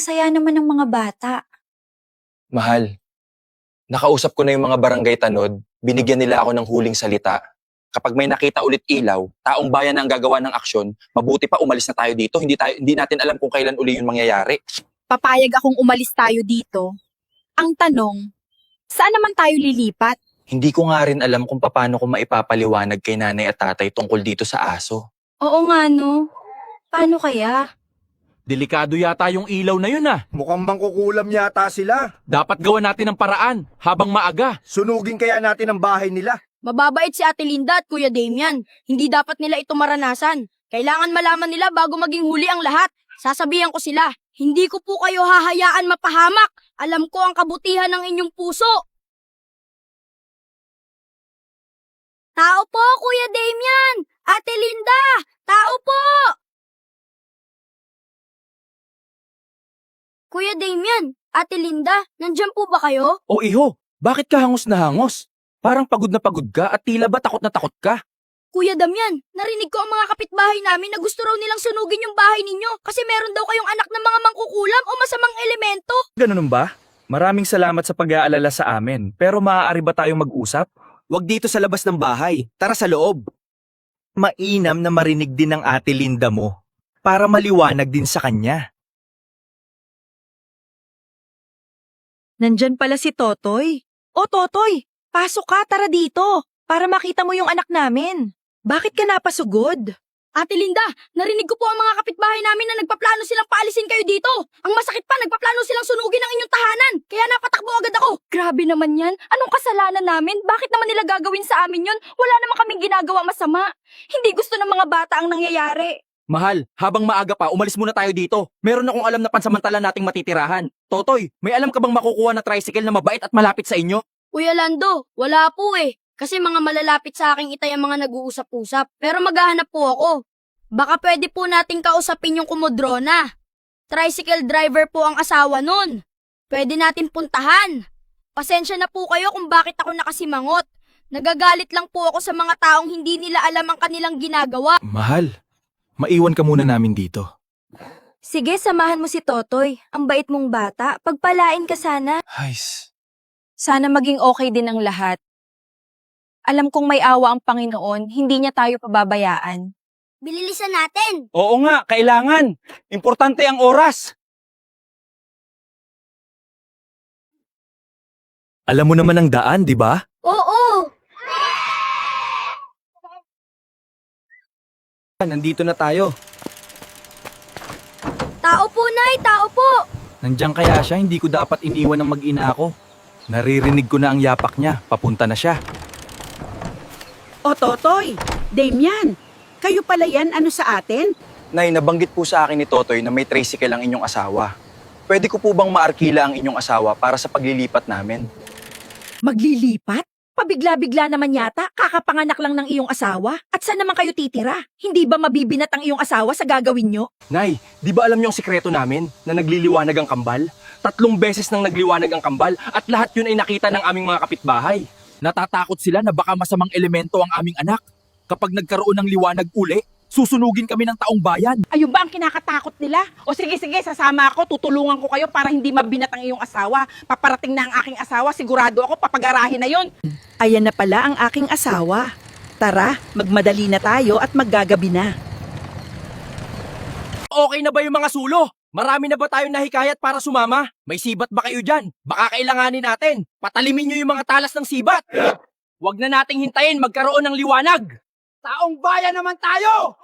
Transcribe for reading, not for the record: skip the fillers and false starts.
saya naman ng mga bata. Mahal, nakausap ko na yung mga barangay tanod, binigyan nila ako ng huling salita. Kapag may nakita ulit ilaw, taong bayan ang gagawa ng aksyon, mabuti pa umalis na tayo dito. Hindi natin alam kung kailan uli yung mangyayari. Papayag akong umalis tayo dito. Ang tanong, saan naman tayo lilipat? Hindi ko nga rin alam kung paano ko maipapaliwanag kay nanay at tatay tungkol dito sa aso. Oo nga no. Paano kaya? Delikado yata yung ilaw na yun ah. Mukhang mangkukulam yata sila. Dapat gawan natin ng paraan habang maaga. Sunugin kaya natin ang bahay nila. Mababait si Ate Linda at Kuya Damian. Hindi dapat nila ito maranasan. Kailangan malaman nila bago maging huli ang lahat. Sasabihan ko sila, hindi ko po kayo hahayaan mapahamak. Alam ko ang kabutihan ng inyong puso. Tao po, Kuya Damian! Ate Linda! Tao po! Kuya Damian, Ate Linda, nandyan po ba kayo? O iho, bakit ka hangos na hangos? Parang pagod na pagod ka at tila ba takot na takot ka? Kuya Damian, narinig ko ang mga kapitbahay namin na gusto raw nilang sunugin yung bahay ninyo kasi meron daw kayong anak ng mga mangkukulam o masamang elemento. Ganun ba? Maraming salamat sa pag-aalala sa amin, pero maaari ba tayong mag-usap? Huwag dito sa labas ng bahay. Tara sa loob. Mainam na marinig din ng Ate Linda mo para maliwanag din sa kanya. Nandyan pala si Totoy. O Totoy, pasok ka, tara dito, para makita mo yung anak namin. Bakit ka napasugod? Ate Linda, narinig ko po ang mga kapitbahay namin na nagpaplano silang paalisin kayo dito. Ang masakit pa, nagpaplano silang sunugin ang inyong tahanan. Kaya napatakbo agad ako. Grabe naman yan. Anong kasalanan namin? Bakit naman nila gagawin sa amin yun? Wala naman kaming ginagawa masama. Hindi gusto ng mga bata ang nangyayari. Mahal, habang maaga pa, umalis muna tayo dito. Meron akong alam na pansamantala nating matitirahan. Totoy, may alam ka bang makukuha na tricycle na mabait at malapit sa inyo? Kuya Lando, wala po eh. Kasi mga malalapit sa aking itay ang mga nag-uusap-usap. Pero maghahanap po ako. Baka pwede po nating kausapin yung kumodrona. Tricycle driver po ang asawa nun. Pwede natin puntahan. Pasensya na po kayo kung bakit ako nakasimangot. Nagagalit lang po ako sa mga taong hindi nila alam ang kanilang ginagawa. Mahal, maiwan ka muna namin dito. Sige, samahan mo si Totoy. Ang bait mong bata. Pagpalain ka sana. Hays. Sana maging okay din ang lahat. Alam kong may awa ang Panginoon, hindi niya tayo pababayaan. Bililisan natin. Oo nga, kailangan. Importante ang oras. Alam mo naman ang daan, di ba? Oo. Nandito na tayo. Tao po, Nay. Tao po. Nandiyan kaya siya, hindi ko dapat iniwan ng mag-ina ako. Naririnig ko na ang yapak niya, papunta na siya. O Totoy, Damian, kayo pala yan ano sa atin? Nay, nabanggit po sa akin ni Totoy na may tricycle ang inyong asawa. Pwede ko po bang maarkila ang inyong asawa para sa paglilipat namin? Maglilipat? Pabigla-bigla naman yata, kakapanganak lang ng iyong asawa. At saan naman kayo titira? Hindi ba mabibinat ang iyong asawa sa gagawin nyo? Nay, di ba alam niyo ang sikreto namin na nagliliwanag ang kambal? 3 beses nang nagliwanag ang kambal at lahat yun ay nakita ng aming mga kapitbahay. Natatakot sila na baka masamang elemento ang aming anak. Kapag nagkaroon ng liwanag uli, susunugin kami ng taong bayan. Ayun ba ang kinakatakot nila? O sige, sasama ako, tutulungan ko kayo para hindi mabinat ang iyong asawa. Paparating na ang aking asawa, sigurado ako papagarahin na yon. Ayan na pala ang aking asawa. Tara, magmadali na tayo at maggagabi na. Okay na ba yung mga sulo? Marami na ba tayong nahikayat para sumama? May sibat ba kayo dyan? Baka kailanganin natin. Patalimin nyo yung mga talas ng sibat. Huwag na nating hintayin magkaroon ng liwanag. Taong bayan naman tayo!